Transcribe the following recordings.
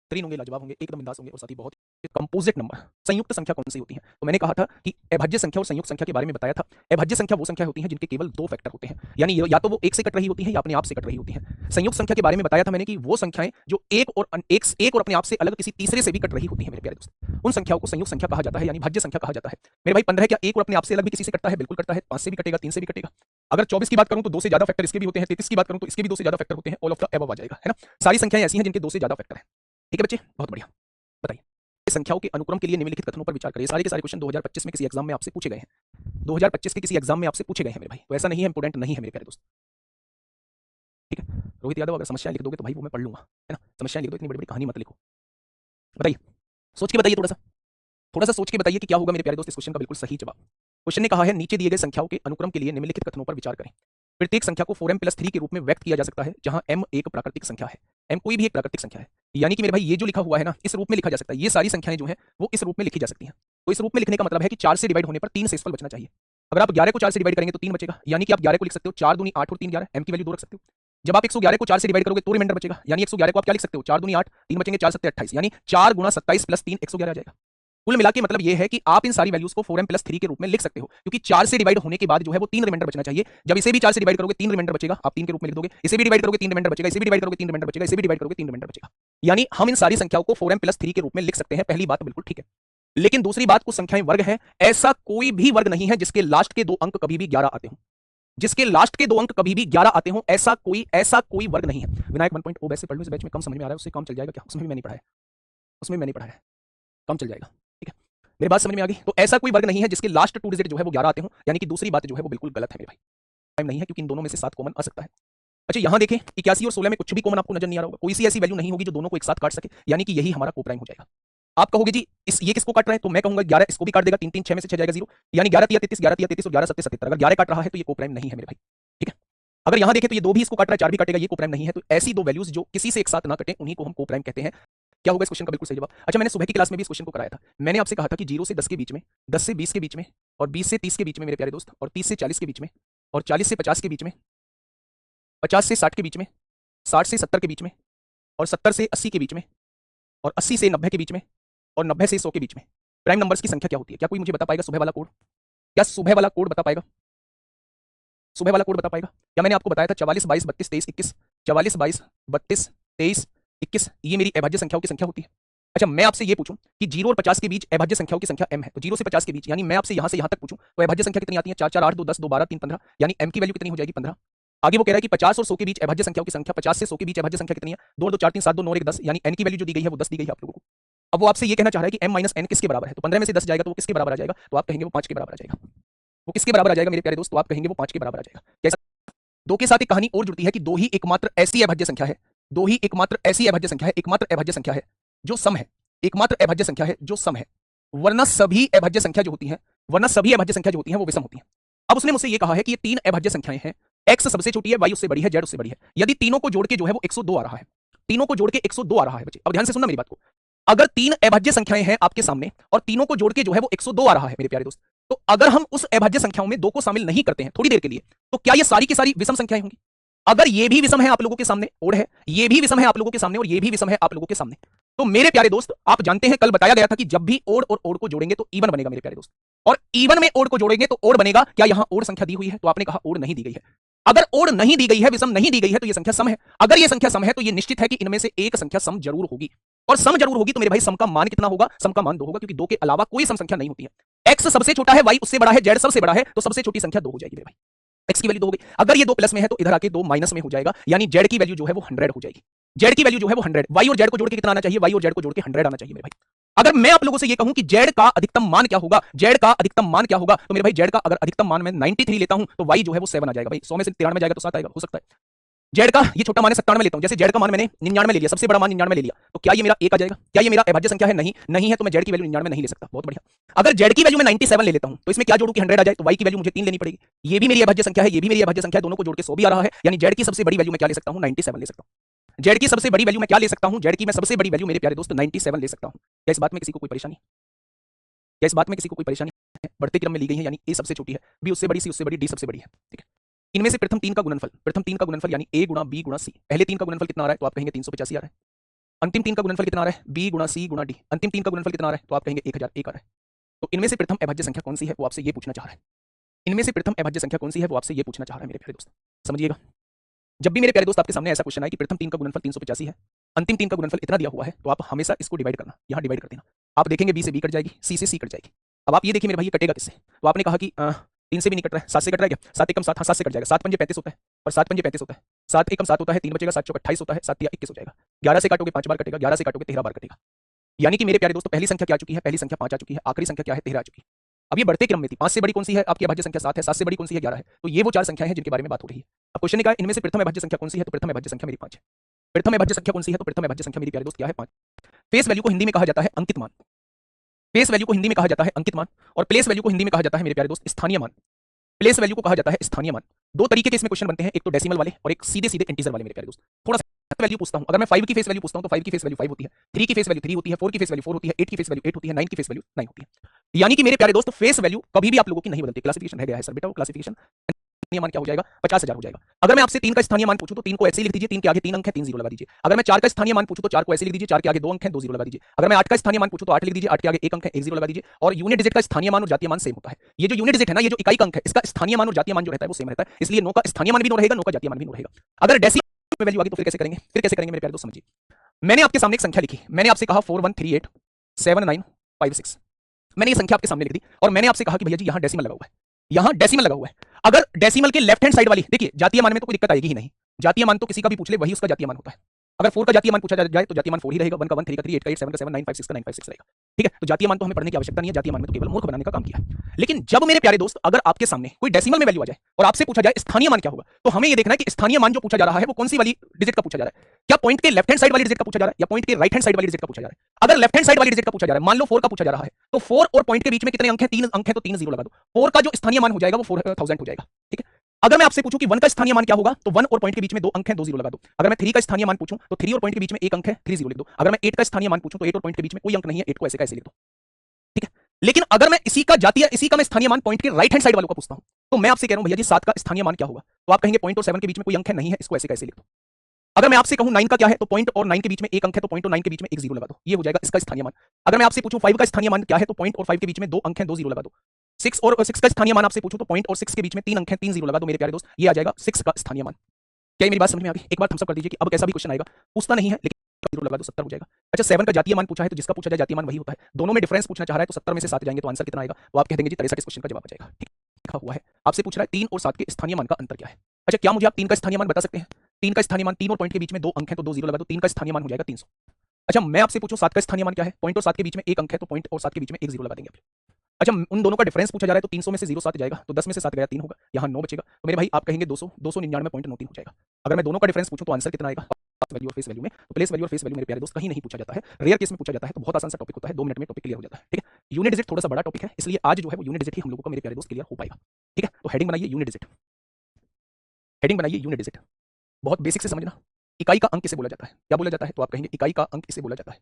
बेहतरीन होंगे, लाजवाब होंगे, एकदम बिंदास होंगे और साथ ही बहुत कंपोजिट नंबर, संयुक्त संख्या कौन सी होती है? तो मैंने कहा था कि अभाज्य संख्या और संयुक्त संख्या के बारे में बताया था। अभाज्य संख्या वो संख्या होती है जिनके केवल दो फैक्टर होते हैं, यानी या तो वो एक से कट रही होती है या अपने आप से कट रही होती है। संयुक्त संख्या के बारे में बताया था मैंने कि वो संख्याएं जो एक और अपने आप से अलग किसी तीसरे से भी कट रही होती है मेरे प्यारे दोस्त, उन संख्याओं को संयुक्त संख्या कहा जाता है, यानी भाज्य संख्या कहा जाता है। मेरे भाई 15 क्या एक और अपने आप से अलग भी किसी से कटता है? बिल्कुल करता है, 5 से भी कटेगा, 3 से भी कटेगा। अगर 24 की बात करूं तो 2 से ज्यादा फैक्टर इसके भी होते हैं, 33 की बात करूं तो इसके भी 2 से ज्यादा फैक्टर होते हैं, ऑल ऑफ द एबव आ जाएगा, है ना। सारी संख्याएं ऐसी हैं जिनके 2 से ज्यादा फैक्टर है। ठीक है बच्चे, बहुत बढ़िया। बताइए, संख्याओं के अनुक्रम के लिए निम्नलिखित कथनों पर विचार करिए। सारे के सारे क्वेश्चन 2025 में किसी एग्जाम में आपसे पूछे गए हैं, 2025 के किसी एग्जाम में आपसे पूछे गए हैं मेरे भाई, तो ऐसा नहीं है इंपोर्टेंट नहीं है मेरे प्यारे दोस्त। ठीक है रोहित यादव, अगर समस्याएं लिख दोगे तो भाई वो मैं पढ़ लूंगा, है ना। समस्याएं लिख दो, इतनी बड़ी बड़ी कहानी मत लिखो। बताइए, सोच के बताइए, थोड़ा सा सोच के बताइए कि क्या होगा मेरे प्यारे दोस्त इस क्वेश्चन का बिल्कुल सही जवाब। क्वेश्चन ने कहा है नीचे दिए गए संख्याओं के अनुक्रम के लिए निम्नलिखित कथनों पर विचार करें। प्रत्येक संख्या को 4m+3 के रूप में व्यक्त किया जा सकता है, जहां m एक प्राकृतिक संख्या है। m कोई भी एक प्राकृतिक संख्या है, यानी कि मेरे भाई ये जो लिखा हुआ है ना, इस रूप में लिखा जा सकता है। ये सारी संख्याएं जो है वो इस रूप में लिखी जा सकती हैं। तो इस रूप में लिखने का मतलब है कि 4 से डिवाइड होने पर 3 शेषफल बचना चाहिए। अगर आप 11 को 4 से डिवाइड करेंगे तो 3 बचेगा, यानी कि आप 11 को लिख सकते हो 4 दूनी 8 और 3 11, m की वैल्यू 2 रख सकते हो। जब आप 111 को 4 से डिवाइड करोगे तो रिमाइंडर बचेगा, यानी 111 को आप क्या लिख सकते हो? 4 दूनी 8, 3 बचेंगे, 4 7 28, यानी 4 गुणा 27 + 3 111 आ जाएगा। कुल मिला के मतलब ये है कि आप इन सारी वैल्यूज को 4m+3 के रूप में लिख सकते हो, क्योंकि 4 से डिवाइड होने के बाद जो है वो 3 रिमाइंडर बचना चाहिए। जब इसे भी 4 से डिवाइड करोगे 3 रिमाइंडर बचेगा, आप 3 के रूप में लिख दोगे। इसे भी डिवाइड करोगे 3 रिमाइंडर बचेगा, इसे भी डिवाइड करोगे 3 रिमाइंडर बचेगा, इसे भी डिवाइड करोगे 3 रिमाइंडर बचेगा। यानी हम इन सारी संख्याओं को 4m+3 के रूप में लिख सकते हैं। पहली बात बिल्कुल ठीक है, लेकिन दूसरी बात, कुछ संख्याएं वर्ग है। ऐसा कोई भी वर्ग नहीं है जिसके लास्ट के 2 अंक कभी भी 11 आते हो, जिसके लास्ट के 2 अंक कभी भी 11 आते हो, ऐसा कोई वर्ग नहीं है। विनायक 1.0 बैच से पढ़ लो, इस बैच में कम समझ में आ रहा है, उससे काम चल जाएगा क्या? उसमें भी मैंने पढ़ाया, उसमें मैंने पढ़ाया, कम चल जाएगा। ठीक है, मेरी बात समझ में आ गई? तो ऐसा कोई वर्ग नहीं है जिसके लास्ट 2 डिजिट जो है वो 11 आते हो, यानी कि दूसरी बात जो है वो बिल्कुल गलत है मेरे भाई। टाइम नहीं है, क्योंकि इन दोनों में से 7 कॉमन आ सकता है। अच्छा यहां देखें, 81 और 16 में कुछ भी कॉमन आपको नजर नहीं आ रहा होगा, कोई सी ऐसी वैल्यू नहीं होगी जो दोनों को एक साथ काट सके, यानी कि यही हमारा कोप्राइम हो जाएगा। आप कहोगे जी ये किसको काट रहा है? तो मैं कहूंगा 11 इसको भी काट देगा, 3 3 6 में से 6 जाएगा 0, यानी 11 3 33, 11 3 33 और 11 7 77। अगर 11 काट रहा है तो ये कोप्राइम नहीं है मेरे भाई। ठीक है, अगर यहां देखें तो ये 2 भी इसको काट रहा है, 4 भी काटेगा, ये कोप्राइम नहीं है। तो ऐसी 2 वैल्यूज जो किसी से एक साथ ना कटे उन्हीं को हम कोप्राइम कहते हैं। क्या होगा इस क्वेश्चन का बिल्कुल सही जवाब? अच्छा, मैंने सुबह की क्लास में भी इस क्वेश्चन को कराया था। मैंने आपसे कहा था कि 0 से 10 के बीच में, 10 से 20 के बीच में, और 20 से 30 के बीच में मेरे प्यारे दोस्त, और 30 से 40 के बीच में, और 40 से 50 के बीच में, 50 से 60 के बीच में, 60 से 70 के बीच में, और 70 से 80 के बीच में, और 80 से 90 के बीच में, और 90 से 100 के बीच में प्राइम नंबर्स की संख्या क्या होती है? क्या कोई मुझे बता पाएगा सुबह वाला कोड? क्या सुबह वाला कोड बता पाएगा? सुबह वाला कोड बता पाएगा? क्या मैंने आपको बताया था 44 22 32 23 21, 44 22 32 23 21 ये मेरी अभाज्य संख्याओं की संख्या होती है। अच्छा, मैं आपसे ये पूछूं कि 0 और 50 के बीच अभाज्य संख्याओं की संख्या m है, तो 0 से 50 के बीच, यानी मैं आपसे यहां से यहां तक पूछूं तो अभाज्य संख्या कितनी आती है? 4 4 8 2 10 2 12 3 15, यानी m की वैल्यू कितनी हो जाएगी? 15। आगे वो कह रहा है कि 50 और 100 के बीच अभाज्य संख्याओं की संख्या, 50 से 100 के बीच अभाज्य संख्या कितनी है? 2 2 4 3 7 2 9 1 10, यानी n की वैल्यू जो दी गई है वो 10 दी गई है आप लोगों को। अब वो आपसे ये कहना चाह रहा है कि m - n किसके बराबर है? तो 15 में से 10 जाएगा तो वो किसके बराबर आ जाएगा? तो आप कहेंगे वो 5 के बराबर आ जाएगा। वो किसके बराबर आ जाएगा मेरे प्यारे दोस्त? तो आप कहेंगे वो 5 के बराबर आ जाएगा। कैसा? 2 के साथ एक कहानी और जुड़ती है कि 2 ही एकमात्र ऐसी अभाज्य संख्या है, 2 ही एकमात्र ऐसी अभाज्य संख्या है, एकमात्र अभाज्य संख्या है जो सम है, एकमात्र अभाज्य संख्या है जो सम है, वरना सभी अभाज्य संख्या जो होती हैं, वरना सभी अभाज्य संख्या जो होती हैं वो विषम होती हैं। अब उसने मुझसे ये कहा है कि ये 3 अभाज्य संख्याएं हैं, x सबसे छोटी है, y उससे बड़ी है, z उससे बड़ी है। यदि तीनों को जोड़ के जो है वो 102 आ रहा है, तीनों को जोड़ के 102 आ रहा है बच्चे, अब ध्यान से सुनना मेरी बात को। अगर 3 अभाज्य संख्याएं हैं आपके सामने और तीनों को जोड़ के जो है वो 102 आ रहा है मेरे प्यारे दोस्त, तो अगर हम उस अभाज्य संख्याओं में 2 को शामिल नहीं करते हैं थोड़ी देर के लिए, तो क्या ये सारी की सारी विषम संख्याएं होंगी? अगर ये भी विषम है आप लोगों के सामने, ओड है, ये भी विषम है आप लोगों के सामने, और ये भी विषम है आप लोगों के सामने, तो मेरे प्यारे दोस्त आप जानते हैं कल बताया गया था कि जब भी ओड और ओड को जोड़ेंगे तो इवन बनेगा मेरे प्यारे दोस्त, और इवन में ओड को जोड़ेंगे तो ओड बनेगा। क्या यहां ओड संख्या दी हुई है? तो आपने कहा ओड नहीं दी गई है। अगर ओड नहीं दी गई है, विषम नहीं दी गई है, तो ये संख्या सम है। अगर ये संख्या सम है तो ये निश्चित है कि इनमें से एक संख्या सम जरूर होगी, और सम जरूर होगी तो मेरे भाई सम का मान कितना होगा? सम का मान 2 होगा, क्योंकि 2 के अलावा कोई सम संख्या नहीं होती है। x सबसे छोटा है, y उससे बड़ा है, z सबसे बड़ा है, तो सबसे छोटी संख्या 2 हो जाएगी मेरे भाई। x की वैल्यू 2 हो गई। अगर ये 2 प्लस में है तो इधर आके 2 माइनस में हो जाएगा, यानी z की वैल्यू जो है वो 100 हो जाएगी। z की वैल्यू जो है वो 100, y और z को जोड़ के कितना आना चाहिए? y और z को जोड़ के 100 आना चाहिए मेरे भाई। अगर मैं आप लोगों से ये कहूं कि z का अधिकतम मान क्या होगा, z का अधिकतम मान क्या होगा, तो मेरे भाई z का अगर अधिकतम मान मैं 93 लेता हूं तो y जो है वो 7 आ जाएगा भाई। 100 में से 93 जाएगा तो 7 आएगा, हो सकता है। जेड का ये छोटा मान है 97 लेता हूं, जैसे जेड का मान मैंने 99 ले लिया, सबसे बड़ा मान 99 ले लिया, तो क्या ये मेरा 1 आ जाएगा? क्या ये मेरा अभाज्य संख्या है? नहीं, नहीं है, तो मैं जेड की वैल्यू 99 नहीं ले सकता। बहुत बढ़िया। अगर जेड की वैल्यू मैं 97 ले लेता हूं तो इसमें क्या जोड़ू कि 100 आ जाए? तो वाई की वैल्यू मुझे 3 लेनी पड़ेगी। ये भी मेरी अभाज्य संख्या है, ये भी मेरी अभाज्य संख्या है, दोनों को जोड़ के 100 भी आ रहा है, यानी जेड की सबसे बड़ी वैल्यू मैं क्या ले सकता हूं? 97 ले सकता हूं। जेड की सबसे बड़ी वैल्यू मैं क्या ले सकता हूं? जेड की मैं सबसे बड़ी वैल्यू मेरे प्यारे दोस्त 97 ले सकता हूं। क्या इस बात में किसी को कोई परेशानी? क्या इस बात में किसी को कोई परेशानी है? बढ़ते क्रम में ली गई है, यानी ए सबसे छोटी है, बी उससे बड़ी, सी उससे बड़ी, डी सबसे बड़ी है। ठीक है, इनमें से प्रथम 3 का गुणनफल यानी a गुणा b गुणा c, पहले 3 का गुणनफल कितना आ रहा है? तो आप कहेंगे 385 आ रहा है। अंतिम तीन का गुणनफल कितना आ रहा है, बी गुणा सी गुणा डी। अंतिम तीन का गुणनफल कितना आ रहा है, तो आप कहेंगे 1001 आ रहा है। तो इनमें से प्रथम अभाज्य संख्या कौन सी है, वो आपसे ये पूछना चाह रहा है। इनमें से प्रथम अभाज्य संख्या कौन सी है, वो आपसे ये पूछना चाह रहा है मेरे प्यारे दोस्त। समझिएगा, जब भी मेरे प्यारे दोस्त आपके सामने ऐसा क्वेश्चन आए कि प्रथम तीन का गुणनफल 385 है, अंतिम तीन का गुणनफल इतना दिया हुआ है, तो आप हमेशा इसको डिवाइड करना, यहाँ डिवाइड कर देना। आप देखेंगे बी से बी कट जाएगी, सी से सी कट जाएगी। अब आप ये देखिए मेरे भाई, ये कटेगा किससे? तो आपने कहा कि 3 से भी नहीं कट रहा है, 7 से कट रहा है क्या? 7 एकम 7, हाँ 7 से कट जाएगा। 7 पंजे 35 होता है, और 7 पंजे 35 होता है। 7 एकम 7 होता है, 3 बचेगा, 7 चौक 28 होता है, 7 तिया 21 हो जाएगा। 11 से काटोगे 5 बार कटेगा, 11 से काटोगे 13 बार कटेगा। यानी कि मेरे प्यारे दोस्तों पहली संख्या क्या आ चुकी है, पहली संख्या 5 आ चुकी है, आखिरी संख्या क्या है, 13 आ चुकी है। अब ये बढ़ते क्रम में थी, 5 से बड़ी कौन सी है आपकी अभाज्य संख्या 7 है, 7 से बड़ी कौन सी है 11 है। तो ये वो चार संख्याएं हैं जिनके बारे में बात हो रही है। अब क्वेश्चन ने कहा इनमें से प्रथम अभाज्य संख्या कौन सी है, तो प्रथम अभाज्य संख्या मेरी 5 है। प्रथम अभाज्य संख्या कौन सी है, तो प्रथम अभाज्य संख्या मेरी प्यारे दोस्त क्या है, 5। फेस वैल्यू को हिंदी में कहा जाता है अंकित मान। फेस वैल्यू को हिंदी में कहा जाता है अंकित मान, और प्लेस वैल्यू को हिंदी में कहा जाता है मेरे प्यारे दोस्त स्थानीय मान। प्लेस वैल्यू को कहा जाता है स्थानीय मान। दो तरीके के इसमें क्वेश्चन बनते हैं, एक तो डेसिमल वाले और एक सीधे सीधे इंटीजर वाले मेरे प्यारे दोस्त। थोड़ा सा वैल्यू पूछता हूं, अगर मैं 5 की फेस वैल्यू पूछता हूं तो 5 की फेस वैल्यू 5 होती है, 3 की फेस वैल्यू 3 होती है, 4 की फेस वैल्यू 4 होती है, 8 की फेस वैल्यू 8 होती है, 9 की फेस वैल्यू 9 होती है। यानी कि मेरे प्यारे दोस्त फेस वैल्यू कभी भी आप लोगों की नहीं बदलती। क्लासिफिकेशन रह गया है सर बेटा, वो क्लासिफिकेशन स्थानीय मान क्या हो जाएगा, 50,000 हो जाएगा। अगर मैं आपसे 3 का स्थानीय मान पूछूं तो 3 को ऐसे ही लिख दीजिए, 3 के आगे 3 अंक है, 3 जीरो लगा दीजिए। अगर मैं 4 का स्थानीय मान पूछूं तो 4 को ऐसे लिख दीजिए, 4 के आगे 2 अंक है, 2 जीरो लगा दीजिए। अगर मैं 8 का स्थानीय मान पूछूं तो 8 लिख दीजिए, 8 के आगे 1 अंक है, 1 जीरो लगा दीजिए। और यूनिट डिजिट का स्थानीय मान और जातीय मान सेम होता है। ये जो यूनिट डिजिट है ना, ये जो इकाई का अंक है, इसका स्थानीय मान और जातीय मान जो रहता है वो सेम रहता है, इसलिए नो का स्थानीय मान भी नो रहेगा, नो का जातीय मान भी नो रहेगा। अगर डेसिमल वैल्यू आ गई तो फिर कैसे करेंगे, फिर कैसे करेंगे मेरे प्यारे दोस्त समझिए। मैंने आपके सामने एक संख्या लिखी, मैंने आपसे कहा 41387956। मैंने ये संख्या आपके सामने लिख दी और मैंने आपसे कहा कि भैया जी यहाँ डेसिमल लगा हुआ है, यहाँ डेसिमल लगा हुआ है। अगर डेसिमल के लेफ्ट हैंड साइड वाली, देखिए जातीय मान में तो कोई दिक्कत आएगी ही नहीं, जातीय मान तो किसी का भी पूछ ले वही उसका जातीय मान होता है। अगर 4 का जातीय मान पूछा जाए तो जातीय मान 4 ही रहेगा, 1 का 1, 3 का 3, 8 का 8, 7 का 7, 9 5 6 का 9 5 6 रहेगा। ठीक है, तो जातीय मान तो हमें पढ़ने की आवश्यकता नहीं है, जातीय मान में तो केवल मूर्ख बनाने का काम किया है। लेकिन जब मेरे प्यारे दोस्त अगर आपके सामने कोई डेसिमल में वैल्यू आ जाए और आपसे पूछा जाए स्थानीय मान क्या होगा, तो हमें ये देखना है कि स्थानीय मान जो पूछा जा रहा है वो कौन सी वाली डिजिट का पूछा जा रहा है। क्या पॉइंट के लेफ्ट हैंड साइड वाली डिजिट का पूछा जा रहा है या पॉइंट के राइट हैंड साइड वाली डिजिट का पूछा जा रहा है। अगर लेफ्ट हैंड साइड वाली डिजिट का पूछा जा रहा है, मान लो 4 का पूछा जा रहा है, तो 4 और पॉइंट के बीच में कितने अंक हैं, 3 अंक हैं, तो 3 जीरो लगा दो। 4 का जो स्थानीय मान हो जाएगा वो 4000 हो जाएगा। ठीक है, अगर मैं आपसे पूछूं कि 1 का स्थानीय मान क्या होगा, तो 1 और पॉइंट के बीच में 2 अंक हैं, 2 जीरो लगा दो। अगर मैं 3 का स्थानीय मान पूछूं तो 3 और पॉइंट के बीच में 1 अंक है, 3 जीरो लिख दो। अगर मैं 8 का स्थानीय मान पूछूं तो 8 और पॉइंट के बीच में कोई अंक नहीं है, 8 को ऐसे का ऐसे लिख दो। ठीक है, लेकिन अगर मैं इसी का मैं स्थानीय मान पॉइंट के राइट हैंड साइड वालों का पूछता हूं, तो मैं आपसे कह रहा हूं भैया जी 7 का स्थानीय मान क्या होगा, तो आप कहेंगे पॉइंट और 7 के बीच में कोई अंक है, नहीं है, इसको ऐसे का ऐसे लिख दो। अगर मैं आपसे कहूं 9 का क्या है, तो पॉइंट और 9 के बीच में 1 अंक है, तो पॉइंट और 9 के बीच में 1 जीरो लगा दो, ये हो जाएगा इसका स्थानीय मान। अगर मैं आपसे पूछूं 5 का स्थानीय मान क्या है, तो पॉइंट और 5 के बीच में 2 अंक हैं, 2 जीरो लगा दो। 6 का स्थानीय मान आपसे पूछूं तो पॉइंट और 6 के बीच में 3 अंक हैं, 3 जीरो लगा दो मेरे प्यारे दोस्त, ये आ जाएगा 6 का स्थानीय मान। क्या ये मेरी बात समझ में आ गई? एक बार थम्स अप कर दीजिए कि अब कैसा भी क्वेश्चन आएगा, पूछता नहीं है लेकिन जीरो लगा दो, 70 हो जाएगा। अच्छा 7 का जातीय मान पूछा है, तो जिसका पूछा जाए जातीय मान वही होता है। दोनों में डिफरेंस पूछना चाह रहा है, तो 70 में से 7 जाएंगे तो आंसर कितना आएगा, तो आप कह देंगे जी 63 इस क्वेश्चन का जवाब आ जाएगा। ठीक लिखा हुआ है, आपसे पूछ रहा है 3 और 7 के स्थानीय मान का अंतर क्या है। अच्छा क्या मुझे आप 3 का स्थानीय मान बता सकते हैं? 3 का स्थानीय मान, 3 और पॉइंट के बीच में 2 अंक है, तो 2 जीरो लगा दो, 3 का स्थानीय मान हो जाएगा 300। अच्छा मैं आपसे पूछूं 7 का स्थानीय मान क्या है, पॉइंट और 7 के बीच में 1 अंक है, तो पॉइंट और 7 के बीच में 1 जीरो लगा देंगे। अच्छा उन दोनों का डिफरेंस पूछा जा रहा है, तो 300 में से 0 7 जाएगा, तो 10 में से 7 गया 3 होगा, यहाँ 9 बचेगा, तो मेरे भाई आप कहेंगे 200 299.93 हो जाएगा। अगर मैं दोनों का डिफरेंस पूछूं तो आंसर कितना आएगा, वैल्यू और फेस वैल्यू में। तो प्लेस वैल्यू और फेस वैल्यू मेरे प्यारे दोस्त कहीं नहीं पूछा जाता है, रेयर केस में पूछा जाता है, तो बहुत आसान सा टॉपिक होता है, 2 मिनट में टॉपिक क्लियर हो जाता है। ठीक है, यूनिट डिजिट थोड़ा सा बड़ा टॉपिक है, इसलिए आज जो है वो यूनिट डिजिट ही हम लोगों का मेरे प्यारे दोस्त क्लियर हो पाएगा। ठीक है, तो हेडिंग बनाइए यूनिट डिजिट, हेडिंग बनाइए यूनिट डिजिट। बहुत बेसिक से समझना, इकाई का अंक किसे बोला जाता है, क्या बोला जाता है, तो आप कहेंगे इकाई का अंक किसे बोला जाता है,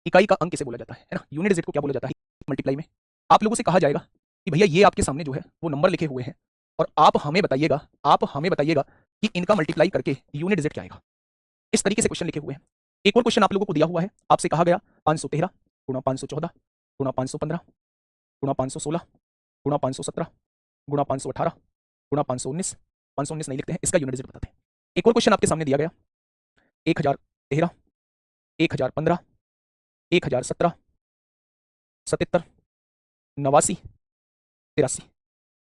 इकाई का अंक किसे बोला जाता है ना। यूनिट डिजिट को क्या बोला जाता है, मल्टीप्लाई में आप लोगों से कहा जाएगा कि भैया ये आपके सामने जो है वो नंबर लिखे हुए हैं और आप हमें बताइएगा कि इनका मल्टीप्लाई करके यूनिट डिजिट क्या आएगा। इस तरीके से क्वेश्चन लिखे हुए हैं। एक और क्वेश्चन आप लोगों को दिया हुआ है, आपसे कहा गया 513 गुणा 514 गुणा 515 गुणा 516 गुणा 517 गुणा 518 गुणा 519, 519 नहीं लिखते हैं, इसका यूनिट डिजिट बताते हैं। एक और क्वेश्चन आपके सामने दिया गया 1013 1015 1017 77 89 83।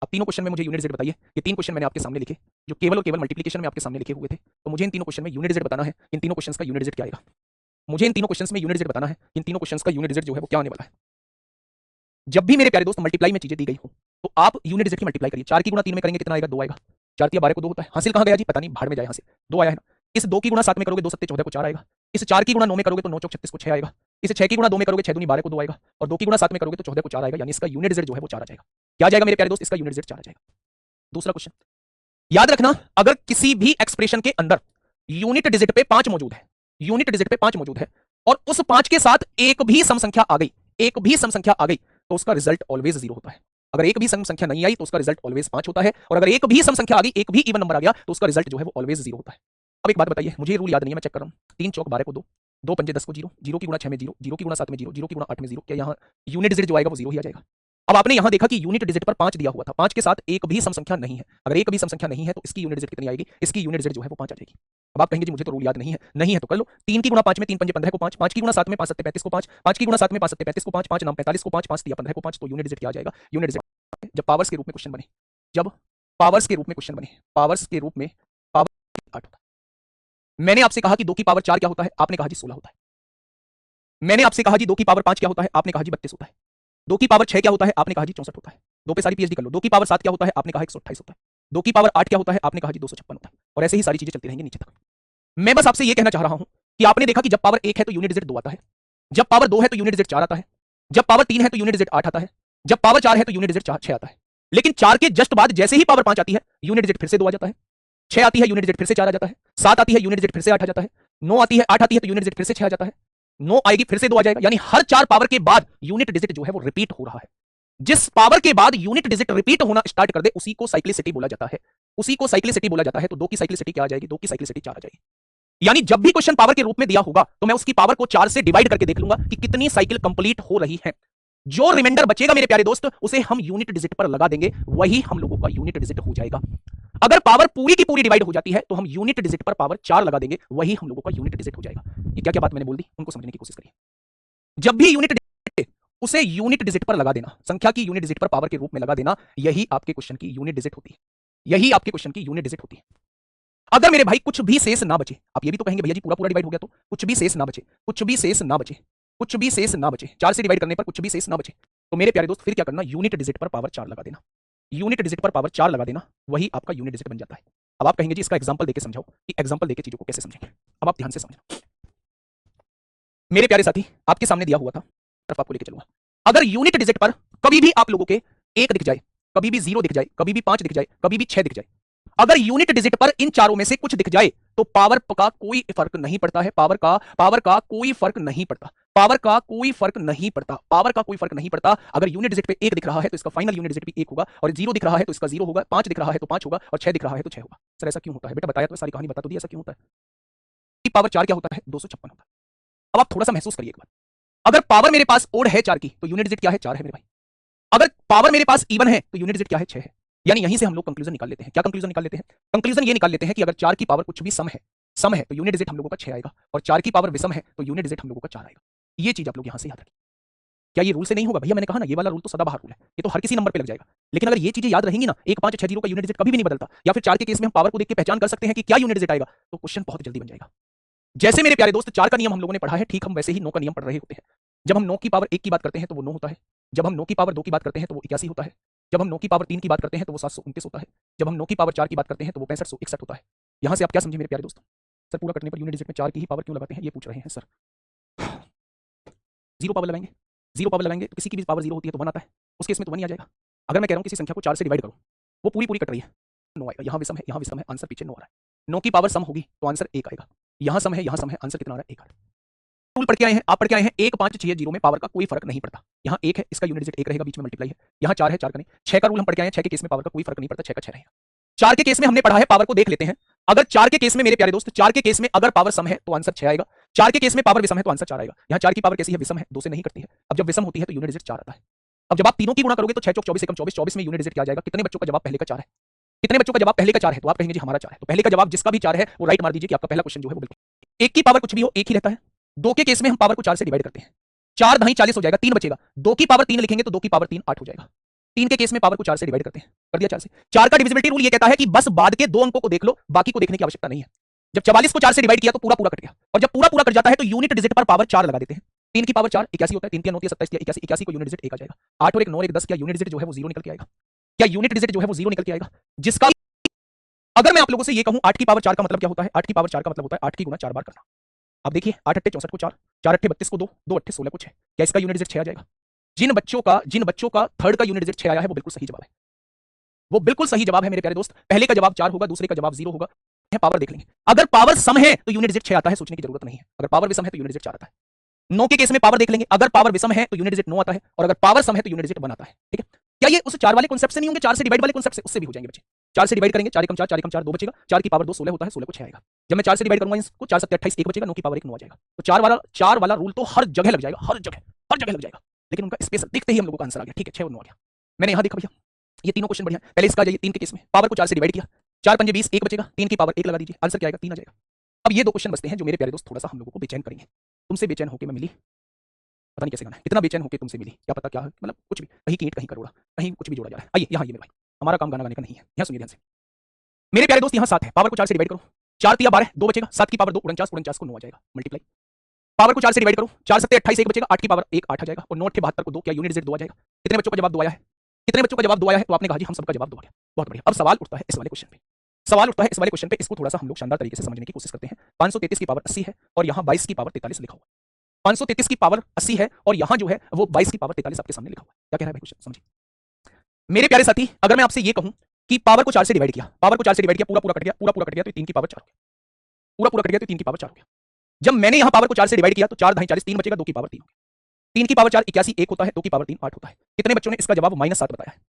अब तीनों क्वेश्चन में मुझे यूनिट डिजिट बताइए। ये 3 क्वेश्चन मैंने आपके सामने लिखे जो केवल और केवल मल्टीप्लिकेशन में आपके सामने लिखे हुए थे, तो मुझे इन तीनों क्वेश्चन में यूनिट डिजिट बताना है। इन तीनों क्वेश्चंस का यूनिट डिजिट क्या आएगा, मुझे इन तीनों क्वेश्चंस में यूनिट डिजिट बताना है। इन तीनों क्वेश्चंस का यूनिट डिजिट जो है वो क्या आने वाला है। जब भी मेरे प्यारे दोस्त मल्टीप्लाई में चीजें दी गई हो तो आप यूनिट डिजिट की मल्टीप्लाई करिए। 4 की गुणा 3 में करेंगे कितना आएगा, 2 आएगा। 4 तिया 12 को 2 होता है, हासिल कहां गया जी, पता नहीं, भाड़ में जाए हासिल, 2 आया है ना। इस 2 की गुणा 7 में करोगे 2 7 14 को 4 आएगा। इस 4 की गुणा 9 में करोगे तो 9 चौक 36 को 6 आएगा। इस 6 की गुणा 2 में करोगे 6 दूनी 12 को 2 आएगा, और 2 की गुणा 7 में करोगे तो 14 को 4 आएगा। यानी इसका यूनिट डिजिट जो है वो 4 आ जाएगा। क्या जाएगा मेरे प्यारे दोस्त, इसका यूनिट डिजिट 4 आ जाएगा। दूसरा क्वेश्चन याद रखना, अगर किसी भी एक्सप्रेशन के अंदर यूनिट डिजिट पे 5 मौजूद है, यूनिट डिजिट पे 5 मौजूद है और उस 5 के साथ एक भी सम संख्या आ गई, एक भी सम संख्या आ गई, तो उसका रिजल्ट ऑलवेज 0 होता है। अगर एक भी सम संख्या नहीं आई तो उसका रिजल्ट ऑलवेज 5 होता है, और अगर एक भी सम संख्या आ गई, एक भी इवन नंबर आ गया, तो उसका रिजल्ट जो है वो ऑलवेज 0 होता है। अब एक बात बताइए, मुझे रूल याद नहीं है, मैं चेक कर रहा हूं, 3 चौक 12 को 2, दो पंजे 10 को जीरो, जीरो की गुणा 6 में जीरो, जीरो की गुणा 7 में जीरो, जीरो की गुणा 8 में जीरो। क्या यहाँ यूनिट डिजिट जो आएगा वो जीरो ही आ जाएगा। अब आपने यहां देखा कि यूनिट डिजिट पर 5 दिया हुआ था, 5 के साथ एक भी सम संख्या नहीं है। अगर एक भी सम संख्या नहीं है तो इसकी यूनिट डिजिट कितनी आएगी? इसकी यूनिट डिजिट जो है वो 5 आ जाएगी। अब आप कहेंगे जी मुझे तो रूल याद नहीं है, नहीं है तो कर लो। 3 की गुणा 5 में 3 पंजे 15 को 5, 5 की गुणा 7 में 5 7 35 को 5, 5 की गुणा 7 में 5 7 35 को 5, 5 9 45 को 5, 5 3 15 को 5, तो यूनिट डिजिट क्या आ जाएगा? यूनिट डिजिट जब पावर्स के रूप में क्वेश्चन बने, जब पावर्स के रूप में क्वेश्चन बने, पावर्स के रूप में पावर 8 होता है। मैंने आपसे कहा कि 2 की पावर 4 क्या होता है? आपने कहा जी 16 होता है। मैंने आपसे कहा जी 2 की पावर 5 क्या होता है? आपने कहा जी 32 होता है। 2 की पावर 6 क्या होता है? आपने कहा जी 64 होता है। 2 पे सारी पीएचडी कर लो। 2 की पावर 7 क्या होता है? आपने कहा 128 होता है। 2 की पावर 8 क्या होता है? आपने कहा जी 256 होता है। और ऐसे ही सारी चीजें चलती रहेंगी नीचे तक। मैं बस आपसे ये कहना चाह रहा हूं कि आपने देखा कि जब पावर 1 है तो यूनिट डिजिट 2 आता है, जब पावर 2 है तो यूनिट डिजिट 4 आता है, जब पावर 3 है तो यूनिट डिजिट 8 आता है, जब पावर 4 है तो यूनिट डिजिट 6 आता है। लेकिन 4 के जस्ट बाद जैसे ही पावर 5 आती है यूनिट डिजिट फिर से 2 आ जाता है, 6 आती है यूनिट डिजिट फिर से 4 आ जाता है, 7 आती है यूनिट डिजिट फिर से 8 आ जाता है, 9 आती है 8 आती है तो यूनिट डिजिट फिर से 6 आ जाता है, 9 आएगी फिर से 2 आ जाएगा। यानी हर 4 पावर के बाद यूनिट डिजिट जो है वो रिपीट हो रहा है। जिस पावर के बाद यूनिट डिजिट रिपीट होना स्टार्ट कर दे उसी को साइक्लिसिटी बोला जाता है, उसी को साइक्लिसिटी बोला जाता है। तो 2 की साइक्लिसिटी क्या आ जाएगी? 2 की साइक्लिसिटी 4 आ जाएगी। यानी जब भी क्वेश्चन पावर के रूप में दिया होगा तो मैं उसकी पावर को 4 से डिवाइड करके देख लूंगा कि कितनी साइकिल कंप्लीट हो रही है। जो रिमाइंडर बचेगा मेरे प्यारे दोस्त उसे हम यूनिट डिजिट पर लगा देंगे, वही हम लोगों का यूनिट डिजिट हो जाएगा। अगर पावर पूरी की पूरी डिवाइड हो जाती है तो हम यूनिट डिजिट पर पावर 4 लगा देंगे, वही हम लोगों का यूनिट डिजिट हो जाएगा। ये क्या क्या बात मैंने बोल दी, उनको समझने की कोशिश करिए। जब भी यूनिट डिजिट उसे यूनिट डिजिट पर लगा देना, संख्या की यूनिट डिजिट पर पावर के रूप में लगा देना, यही आपके क्वेश्चन की यूनिट डिजिट होती है, यही आपके क्वेश्चन की यूनिट डिजिट होती है। अगर मेरे भाई कुछ भी शेष ना बचे, आप ये भी तो कहेंगे भैया जी पूरा पूरा डिवाइड हो गया तो कुछ भी शेष ना बचे, कुछ भी शेष ना बचे, कुछ भी शेष ना बचे, 4 से डिवाइड करने पर कुछ भी शेष ना बचे, तो मेरे प्यारे दोस्त फिर क्या करना? यूनिट डिजिट पर पावर 4 लगा देना, यूनिट डिजिट पर पावर 4 लगा देना, वही आपका यूनिट डिजिट बन जाता है। अब आप कहेंगे जी इसका एग्जांपल देके समझाओ कि एग्जांपल देके चीजों को कैसे समझेंगे। अब आप ध्यान से समझना मेरे प्यारे साथी, आपके सामने दिया हुआ था, तरफ आपको लेके चलूंगा। अगर यूनिट डिजिट पर कभी भी आप लोगों के 1 दिख जाए, कभी भी 0 दिख जाए, कभी भी 5 दिख जाए, कभी भी 6 दिख जाए, अगर यूनिट डिजिट पर इन चारों में से कुछ दिख जाए तो पावर का कोई फर्क नहीं पड़ता है, पावर का कोई फर्क नहीं पड़ता, पावर का कोई फर्क नहीं पड़ता, पावर का कोई फर्क नहीं पड़ता। अगर यूनिट डिजिट पे 1 दिख रहा है तो इसका फाइनल यूनिट डिजिट भी 1 होगा, और 0 दिख रहा है तो इसका 0 होगा, 5 दिख रहा है तो 5 होगा, और 6 दिख रहा है तो 6 होगा। सर ऐसा क्यों होता है? बेटा बताया तो, सारी कहानी बता तो दी, ऐसा क्यों होता है? पावर 4 क्या होता है? 256 होता है। अब आप थोड़ा सा महसूस करिए एक बार, अगर पावर मेरे पास ओड है 4 की तो यूनिट डिजिट क्या है? 4 है मेरे भाई। अगर पावर मेरे पास इवन है तो यूनिट डिजिट क्या है? 6 है। यानी यहीं से हम लोग कंक्लूजन निकाल लेते हैं। क्या कंक्लूजन निकाल लेते हैं? कंक्लूजन ये निकाल लेते हैं कि अगर 4 की पावर कुछ भी सम है तो यूनिट डिजिट हम लोगों का 6 आएगा, और 4 की पावर विषम है तो यूनिट डिजिट हम लोगों का 4 आएगा। ये चीज आप लोग यहां से याद रखिए। क्या ये रूल से नहीं होगा? भैया मैंने कहा ना ये वाला रूल तो सदाबहार रूल है, ये तो हर किसी नंबर पे लग जाएगा। लेकिन अगर ये चीजें याद रहेंगी ना, 1 5 6 0 का यूनिट डिजिट कभी भी नहीं बदलता, या फिर 4 के केस में हम पावर को देख के पहचान कर सकते हैं कि क्या यूनिट डिजिट आएगा, तो क्वेश्चन बहुत जल्दी बन जाएगा। जैसे मेरे प्यारे दोस्त 4 का नियम हम लोगों ने पढ़ा है, ठीक हम वैसे ही 9 का नियम पढ़ रहे होते हैं। जब हम 9 की पावर 1 की बात करते हैं तो वो 9 होता है, जब हम 9 की पावर 2 की बात करते हैं तो वो 81 होता है, जब हम 9 की पावर 3 की बात करते हैं तो वो 729 होता है, जब हम 9 की पावर 4 की बात करते हैं तो वो 6561 होता है। यहां से आप क्या समझे मेरे प्यारे दोस्तों? सर पूरा करने पर यूनिट डिजिट में 4 की ही पावर क्यों लगाते हैं, ये पूछ रहे हैं सर। 0 पावर लगाएंगे, 0 पावर लगाएंगे तो किसी की भी पावर 0 होती है तो 1 आता है, उस केस में तो 1 ही आ जाएगा। अगर मैं कह रहा हूं किसी संख्या को 4 से डिवाइड करो, वो पूरी पूरी कट रही है, 9 आएगा। यहां विषम है, यहां विषम है, आंसर पीछे 9 आ रहा है। 9 की पावर सम होगी तो आंसर 1 आएगा, यहां सम है, यहां सम है, आंसर कितना आ रहा है? 1 आ रहा है। रूल पढ़ के आए हैं, आप पढ़ के आए हैं 1 5 6 0 में पावर का कोई फर्क नहीं पड़ता। यहाँ 1 है, इसका यूनिट डिजिट 1 रहेगा, बीच में मल्टीप्लाई है। यहाँ 4 है, 4 का नहीं। 6 का रूल हम पढ़ के आए हैं, 6 के केस में पावर का कोई फर्क नहीं पड़ता, 6 का 6 रहेगा। 4 के केस में हमने पढ़ा है, पावर को देख लेते हैं। अगर 4 के केस में मेरे प्यारे दोस्त, 4 के केस में अगर पावर सम है तो आंसर 6 आएगा, 4 के केस में पावर विषम है तो आंसर 4 आएगा। यहाँ 4 की पावर कैसी है? विषम है, 2 से नहीं कटती है। अब जब विषम होती है तो यूनिट डिजिट 4 आता है। अब जब आप तीनों की गुणा करोगे तो 6 चौक 24 एकम 24, 24 में यूनिट डिजिट क्या आ जाएगा? कितने बच्चों का जवाब पहले का 4 है? कितने बच्चों का जवाब पहले का 4 है? तो आप कहेंगे जी हमारा 4 है, तो पहले का जवाब जिसका भी 4 है वो राइट मार दीजिए कि आपका पहला क्वेश्चन जो है वो बिल्कुल। 1 की पावर कुछ भी हो 1 ही रहता है। 2 के केस में हम पावर को 4 से डिवाइड करते हैं, 4 दही 40 हो जाएगा, 3 बचेगा। 2 की पावर 3 लिखेंगे तो 2 की पावर 3 8 हो जाएगा। 3 के केस में पावर को 4 से डिवाइड करते हैं, कर दिया 4 से। 4 का डिविजिबिलिटी रूल ये कहता है कि बस बाद के 2 अंकों को देख लो, बाकी को देखने की आवश्यकता नहीं है। जब 44 को 4 से डिवाइड किया तो पूरा पूरा कट गया, और जब पूरा पूरा कट जाता है तो यूनिट डिजिट पर पावर 4 लगा देते हैं। 3 की पावर 4 81 होता है, 3 3 9 27 81, 81 को यूनिट डिजिट 1 आ जाएगा। 8 और 1 9 और 1 10, क्या यूनिट डिजिट जो है वो 0 निकल के आएगा? क्या यूनिट डिजिट जो है वो 0 निकल के आएगा? जिसका अगर मैं आप लोगों से ये कहूं 8 की पावर 4 का मतलब क्या होता है? 8 की पावर 4 का मतलब होता है 8 की गुणा 4 बार करना। अब देखिए 8 8 64 को 4, 4 8 32 को 2, 2 8 16 को 6, क्या इसका यूनिट डिजिट 6 आ जाएगा? जिन बच्चों का थर्ड का यूनिट डिजिट 6 आया है वो बिल्कुल सही जवाब है, वो बिल्कुल सही जवाब है मेरे प्यारे दोस्त। पहले का जवाब 4 होगा, दूसरे का जवाब 0 होगा। पावर देख लेंगे, अगर पावर सम है तो यूनिट डिजिट 6 आता है, सोचने की जरूरत नहीं है। अगर पावर विषम है तो यूनिट डिजिट 4 आता है। 9 के केस में पावर देख लेंगे, अगर पावर विषम है तो यूनिट डिजिट 9 आता है, और अगर पावर सम है तो यूनिट डिजिट 1 आता है। ठीक है, क्या ये उस 4 वाले कॉन्सेप्ट से नहीं होंगे, 4 से डिवाइड वाले कॉन्सेप्ट से? उससे भी हो जाएंगे बच्चे। 4 से डिवाइड करेंगे, 4 एकम 4, 4 एकम 4 2 बचेगा, 4 की पावर 2 16 होता है, 16 को 6 आएगा। जब मैं 4 से डिवाइड करूंगा इसको, 4 7 28 1 बचेगा, 9 की पावर 1 9 आ जाएगा। तो 4 वाला रूल तो हर जगह लग जाएगा, हर जगह लग जाएगा। लेकिन उनका स्पेशल देखते ही हम लोगों का आंसर आ गया। ठीक है, 6 और 9 आ गया। मैंने यहां देखा भैया, ये तीनों क्वेश्चन बढ़िया। पहले इसका जाइए, 3 के केस में पावर को 4 से डिवाइड किया, 4 पंजे 20, 1 बचेगा, 3 की पावर 1 लगा दीजिए, आंसर क्या आएगा? 3 आ जाएगा। अब ये 2 क्वेश्चन बचते हैं जो मेरे प्यारे दोस्त थोड़ा सा हम लोगों को बेचैन करेंगे। तुमसे बेचैन होकर मैं मिली, पता नहीं कैसे गाना है, इतना बेचैन होकर तुमसे मिली, क्या पता क्या है, मतलब कुछ भी, कहीं की ईंट कहीं करोड़ा, कहीं कुछ भी जोड़ा जा रहा है। आइए यहाँ, ये मेरे भाई, हमारा काम गाना गाने का नहीं है। यहाँ सुनिए ध्यान से मेरे प्यारे दोस्त, यहाँ 7 है, पावर को 4 से डिवाइड करो, 4 तिया 12, 2 बचेगा, 7 की पावर 2 49, 49 को 9 आ जाएगा, मल्टीप्लाई। पावर को 4 से डिवाइड करो, 4 7 28, 1 बचेगा, 8 की पावर 1 8 आ जाएगा, और 9 72 को 2, क्या यूनिट Z 2 आ जाएगा। कितने बच्चों का जवाब 2 आया है? कितने बच्चों का जवाब 2 आया है? तो आपने कहा जी हम सबका जवाब 2 आ गया। बहुत बढ़िया। अब सवाल उठता है इस वाले क्वेश्चन पे, सवाल उठता है इस वाले क्वेश्चन पे, इसको थोड़ा सा हम लोग शानदार तरीके से समझने की कोशिश करते हैं। 533 की पावर 80 है और यहाँ 22 की पावर 43 लिखा हुआ है। 533 की पावर 80 है और यहाँ जो है वो 22 की पावर 43 आपके सामने लिखा हुआ है। क्या कह रहा है भाई क्वेश्चन, समझिए मेरे प्यारे साथी। अगर मैं आपसे ये कहूं कि पावर को 4 से डिवाइड किया, पावर को 4 से डिवाइड किया, पूरा कट गया, पूरा कट गया, तो 3 की पावर 4 हो गया, पूरा कट गया तो 3 की पावर 4 हो गया। जब मैंने यहाँ पावर को 4 से डिवाइड किया तो 4 ढाई 40, 3 बचेगा, 2 की पावर 3 हो गया, 3 की पावर 4 81, 1 होता है, 2 की पावर 3 8 होता है। कितने बच्चों ने इसका जवाब -7 बताया है?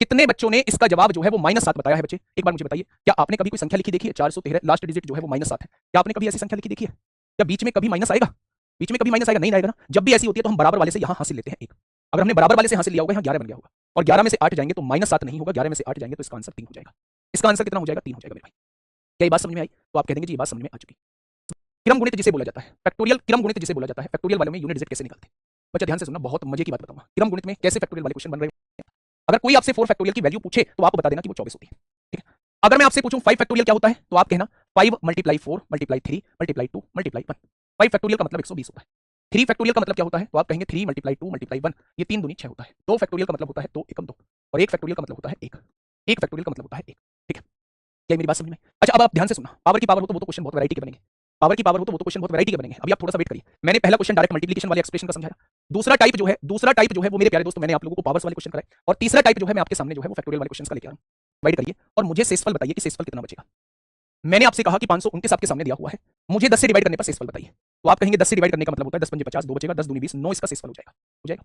कितने बच्चों ने इसका जवाब जो है वो -7 बताया है बच्चे? एक बार मुझे बताइए, क्या आपने कभी कोई संख्या लिखी देखी है? 413 लास्ट डिजिट जो है वो -7 है, क्या आपने कभी ऐसी संख्या लिखी देखी है? क्या बीच में कभी माइनस आएगा? बीच में कभी माइनस आएगा? नहीं आएगा ना। जब भी ऐसी होती है तो हम बराबर वाले से यहाँ हासिल लेते हैं 1। अगर हमने बराबर वाले से हासिल लिया होगा, यहाँ 11 बन गया होगा, और 11 में से 8 जाएंगे तो -7 नहीं होगा, 11 में से 8 जाएंगे तो इसका आंसर 3 हो जाएगा। इसका आंसर कितना हो जाएगा? 3 हो जाएगा मेरे भाई। क्या ये बात समझ में आई? तो आप कह देंगे जी ये बात समझ में आ चुकी। क्रम गुणित जिसे बोला जाता है, फैक्टोरियल क्रम गुणित जिसे बोला जाता है, फैक्टोरियल वालों में यूनिट Z कैसे निकलते हैं? बच्चा ध्यान से सुनना, बहुत मजे की बात बताऊंगा। क्रम गुणित में कैसे फैक्टोरियल वाले क्वेश्चन बन रहे हैं। अगर कोई आपसे 4 फैक्टोरियल की वैल्यू पूछे तो आप बता देना कि वो 24 होती है, ठीक है। अगर मैं आपसे पूछूं 5 फैक्टोरियल क्या होता है, तो आप कहना 5 × 4 × 3 × 2 × 1। 5 फैक्टोरियल का मतलब 120 होता है। 3 फैक्टोरियल का मतलब क्या होता है, तो आप कहेंगे 3 × 2 × 1, ये 3 दूनी 6 होता है। 2 फैक्टोरियल का मतलब होता है 2 एकम 2, और 1 फैक्टोरियल का मतलब होता है 1। 1 फैक्टोरियल का मतलब होता है 1, ठीक है। क्या मेरी बात समझ में? अच्छा अब आप ध्यान से सुनना, पावर की पावर हो तो वो तो क्वेश्चन बहुत वैरायटी के बनेंगे, पावर की पावर हो तो वो तो क्वेश्चन बहुत वैरायटी के बनेंगे। अभी आप थोड़ा सा वेट करिए, मैंने पहला क्वेश्चन डायरेक्ट मल्टीप्लिकेशन वाले एक्सप्रेशन का समझाया, दूसरा टाइप जो है वो मेरे प्यारे दोस्तों मैंने आप लोगों को पावर्स वाले क्वेश्चन कराए, और तीसरा टाइप जो है मैं आपके सामने जो है वो फैक्टोरियल वाले क्वेश्चन का लेके आ रहा हूं। वेट करिए और मुझे शेषफल बताइए कि शेषफल कितना बचेगा। मैंने आपसे कहा कि 529 आपके सामने दिया हुआ है, मुझे 10 से डिवाइड करने पर शेषफल बताइए। तो आप कहेंगे 10 से डिवाइड करने का मतलब होता है 10 पंजे 50, 2 बचेगा, 10 दूनी 20, 9 इसका शेषफल हो जाएगा।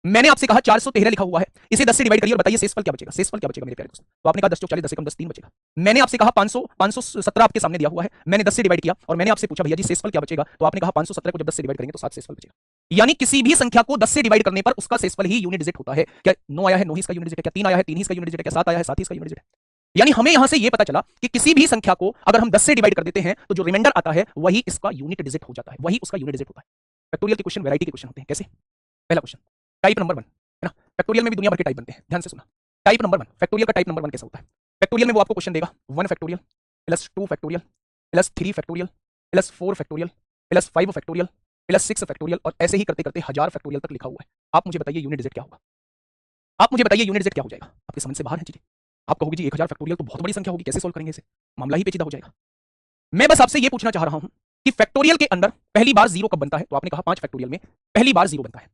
मैंने आपसे कहा 413 लिखा हुआ है, इसे 10 से डिवाइड करिए और बताइए शेषफल क्या बचेगा। शेषफल क्या बचेगा मेरे प्यारे दोस्तों? तो आपने कहा 10 चौक 40, 10 एकम 10, 3 बचेगा। मैंने आपसे कहा 517 आपके सामने दिया हुआ है, मैंने 10 से डिवाइड किया और मैंने आपसे पूछा भैया जी शेषफल क्या बचेगा, तो आपने कहा 517 को जब 10 से डिवाइड करेंगे तो 7 शेषफल बचेगा। यानी किसी भी संख्या को 10 से डिवाइड करने पर उसका शेषफल ही यूनिट Z होता है। क्या 9 आया है 9 ही इसका यूनिट Z है, क्या 3 आया है 3 ही इसका यूनिट Z है, क्या 7 आया है 7 ही इसका यूनिट Z है। यानी हमें यहां से यह पता चला कि किसी भी संख्या को अगर हम 10 से डिवाइड कर देते हैं तो जो रिमाइंडर आता है वही इसका यूनिट डिजिट हो जाता है, वही उसका यूनिट डिजिट होता है। फैक्टोरियल के क्वेश्चन वैरायटी के क्वेश्चन होते हैं। कैसे? पहला क्वेश्चन टाइप नंबर 1 है ना, फैक्टोरियल में भी दुनिया भर के टाइप बनते हैं, ध्यान से सुनना। टाइप नंबर 1 फैक्टोरियल का टाइप नंबर 1 कैसा होता है? फैक्टोरियल में वो आपको क्वेश्चन देगा 1 factorial plus 2 factorial plus 3 factorial plus 4 factorial plus 5 factorial plus 6 factorial, और ऐसे ही करते करते 1000 फैक्टोरियल तक लिखा हुआ है। आप मुझे बताइए यूनिट डिजिट क्या होगा? आप मुझे बताइए यूनिट Z क्या हो जाएगा? आपके समझ से बाहर है चीजें। आप कहोगे जी 1000 फैक्टोरियल तो बहुत बड़ी संख्या होगी, कैसे सोल्व करेंगे इसे, मामला ही पेचीदा हो जाएगा। मैं बस आपसे ये पूछना चाह रहा हूं कि फैक्टोरियल के अंदर पहली बार 0 कब बनता है, तो आपने कहा 5 फैक्टोरियल में पहली बार 0 बनता है।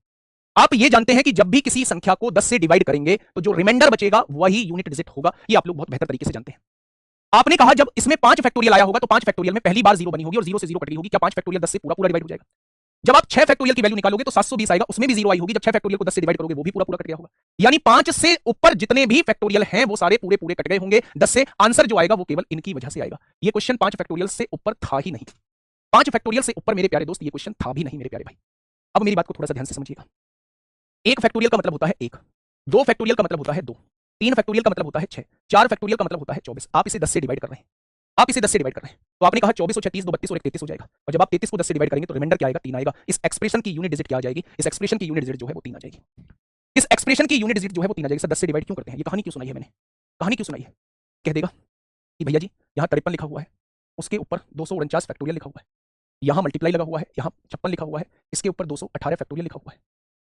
आप ये जानते हैं कि जब भी किसी संख्या को 10 से डिवाइड करेंगे तो जो रिमाइंडर बचेगा वही यूनिट डिजिट होगा, ये आप लोग बहुत बेहतर तरीके से जानते हैं। आपने कहा जब इसमें 5 फैक्टोरियल आया होगा तो 5 फैक्टोरियल में पहली बार 0 बनी होगी और 0 से 0 कट गई होगी, क्या 5 फैक्टोरियल 10 से पूरा डिवाइड हो जाएगा? जब आप 6 फैक्टोरियल की वैल्यू निकालोगे तो 720 आएगा, उसमें भी 0 आई होगी, जब 6 फैक्टोरियल को 10 से डिवाइड करोगे वो भी पूरा कट गया होगा। यानी 5 से ऊपर जितने भी फैक्टोरियल हैं वो सारे पूरे कट गए होंगे 10 से। आंसर जो आएगा वो केवल इनकी वजह से आएगा। ये क्वेश्चन 5 फैक्टोरियल से ऊपर था ही नहीं, 5 फैक्टोरियल से ऊपर मेरे प्यारे दोस्त ये क्वेश्चन था भी नहीं मेरे प्यारे भाई। अब मेरी बात को थोड़ा सा ध्यान से समझिएगा। 1 फैक्टोरियल का मतलब होता है 1, 2 फैक्टोरियल का मतलब होता है 2, 3 फैक्टोरियल का मतलब होता है 6, 4 फैक्टोरियल का मतलब होता है 24। आप इसे 10 से डिवाइड कर रहे हैं, आप इसे 10 से डिवाइड कर रहे हैं, तो आपने कहा 24 और 36 2 32 और 1 33 हो जाएगा, और जब आप 33 को 10 से डिवाइड करेंगे तो रिमाइंडर क्या आएगा? 3 आएगा। इस एक्सप्रेशन की यूनिट डिजिट क्या आ जाएगी? इस एक्सप्रेशन की यूनिट डिजिट जो है वो 3 आ जाएगी। इस एक्सप्रेशन की यूनिट डिजिट जो है वो 3 आ जाएगी। सर 10 से डिवाइड क्यों करते हैं? ये कहानी क्यों सुनाई है मैंने? कहानी क्यों सुनाई है? कह देगा कि भैया जी यहाँ 53 लिखा हुआ है, उसके ऊपर 249 फैक्टोरियल लिखा हुआ है, यहाँ मल्टीप्लाई लगा हुआ है, यहाँ 56 लिखा हुआ है, इसके ऊपर 218 फैक्टोरियल लिखा हुआ है,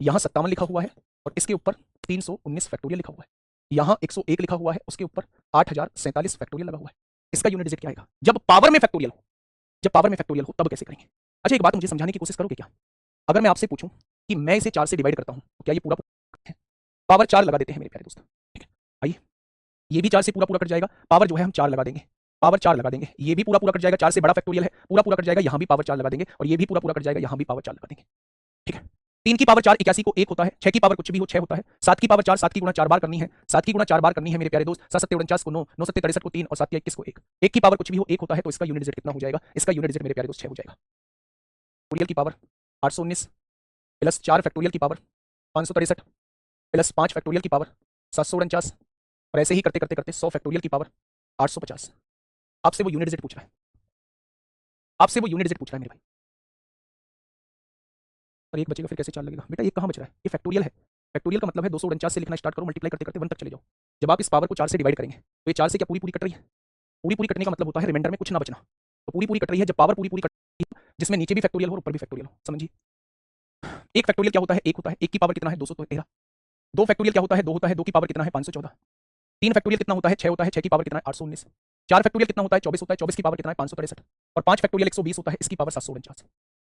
यहाँ 57 लिखा हुआ है और इसके ऊपर 319 फैक्टोरियल लिखा हुआ है, यहाँ 101 लिखा हुआ है, उसके ऊपर 8047 फैक्टोरियल लगा हुआ है। इसका यूनिट डिजिट क्या आएगा? जब पावर में फैक्टोरियल हो, जब पावर में फैक्टोरियल हो तब कैसे करेंगे? अच्छा एक बात मुझे समझाने की कोशिश करोगे क्या? अगर मैं आपसे पूछूं कि मैं इसे 4 से डिवाइड करता हूं तो क्या ये पूरा है? पावर 4 लगा देते हैं मेरे प्यारे दोस्त, ठीक है। आइए ये भी 4 से पूरा कट जाएगा, पावर जो है हम 4 लगा देंगे, पावर 4 लगा देंगे, ये भी पूरा कट जाएगा, 4 से बड़ा फैक्टोरियल है, पूरा कट जाएगा, यहाँ भी पावर 4 लगा देंगे, और ये भी पूरा कट जाएगा, यहाँ भी पावर 4 लगा देंगे, ठीक है। 3 की पावर 4 81 को 1 होता है, 6 की पावर कुछ भी हो 6 होता है, 7 की पावर 4 7 की गुणा 4 बार करनी है, 7 की गुणा 4 बार करनी है मेरे प्यारे दोस्त, 7 7 49 को 9, 9 7 63 को 3 और 7 21 को 1, 1 की पावर कुछ भी हो 1 होता है, तो इसका यूनिट डिजिट कितना हो जाएगा? इसका यूनिट डिजिट मेरे प्यारे दोस्त 6 हो जाएगा। फैक्टोरियल की पावर 819 प्लस 4 फैक्टोरियल की पावर 563 प्लस 5 फैक्टोरियल की पावर 749 और ऐसे ही करते करते करते 100 फैक्टोरियल की पावर 850। आपसे वो यूनिट डिजिट पूछ रहा है, आपसे वो यूनिट डिजिट पूछ रहा है मेरे भाई। और एक बचेगा फिर कैसे 4 लगेगा बेटा? एक कहाँ बच रहा है? ये फैक्टोरियल है। फैक्टोरियल का मतलब है 249 से लिखना स्टार्ट करो, मल्टीप्लाई करते करते 1 तक चले जाओ। जब आप इस पावर को 4 से डिवाइड करेंगे तो ये 4 से क्या पूरी पूरी कट रही है? पूरी पूरी कटने का मतलब होता है रिमाइंडर में कुछ ना बचना। तो पूरी पूरी कट रही है जब पावर पूरी पूरी कट रही है, जिसमें नीचे भी फैक्टोरियल हो और ऊपर भी फैक्टोरियल हो, समझिए। एक फैक्टोरियल क्या होता है? 1 होता है, 1 की पावर कितना है? 213। 2 फैक्टोरियल क्या होता है? 2 होता है, 2 की पावर कितना है? 514। 3 फैक्टोरियल कितना होता है? 6 होता है, 6 की पावर कितना है? 819। 4 फैक्टोरियल कितना होता है? 24 होता है, 24 की पावर कितना है? 563 और 5 फैक्टोरियल 120 होता है, इसकी पावर 749।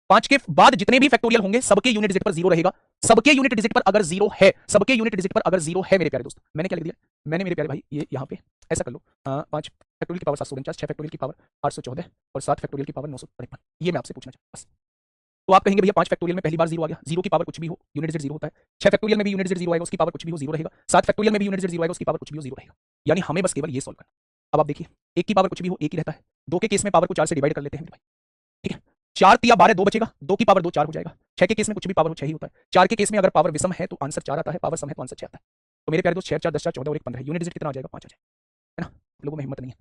5 के बाद जितने भी फैक्टोरियल होंगे सबके यूनिट डिजिट पर 0 रहेगा। सबके यूनिट डिजिट पर अगर 0 है, सबके यूनिट डिजिट पर अगर 0 है मेरे प्यारे दोस्त, मैंने क्या लिख दिया? मैंने मेरे प्यारे भाई ये यहाँ पे ऐसा कर लो, 5 फैक्टोरियल की पावर 749, 6 फैक्टोरियल की पावर 814 और 7 फैक्टोरियल की पावर 953। ये मैं आपसे पूछना चाहता हूँ बस। तो आप कहेंगे भैया 5 फैक्टोरियल में पहली बार 0 आ गया, 0 की पावर कुछ भी हो यूनिट डिजिट 0 होता है। 6 फैक्टोरियल में भी यूनिट डिजिट 0 आएगा, उसकी पावर कुछ भी हो 0 रहेगा। 7 फैक्टोरियल में भी यूनिट डिजिट 0 आएगा, उसकी पावर कुछ भी हो 0 रहेगा। यानी हमें बस केवल ये सॉल्व करना। अब आप देखिए 1 की पावर कुछ भी हो 1 ही रहता है, 2 के केस में पावर को 4 से डिवाइड कर लेते हैं मेरे भाई, ठीक है। 4 तिया 12 2 बचेगा, 2 की पावर 2 4 हो जाएगा। 6 के केस में कुछ भी पावर हो 6 ही होता है। 4 के केस में अगर पावर विषम है तो आंसर 4 आता है, पावर सम है तो आंसर 6 आता है। तो मेरे प्यारे दोस्त 6 4 10 4 14 और 1 15 यूनिट डिजिट कितना आ जाएगा? 5 आ जाएगा, है ना? लोगों में हिम्मत नहीं है।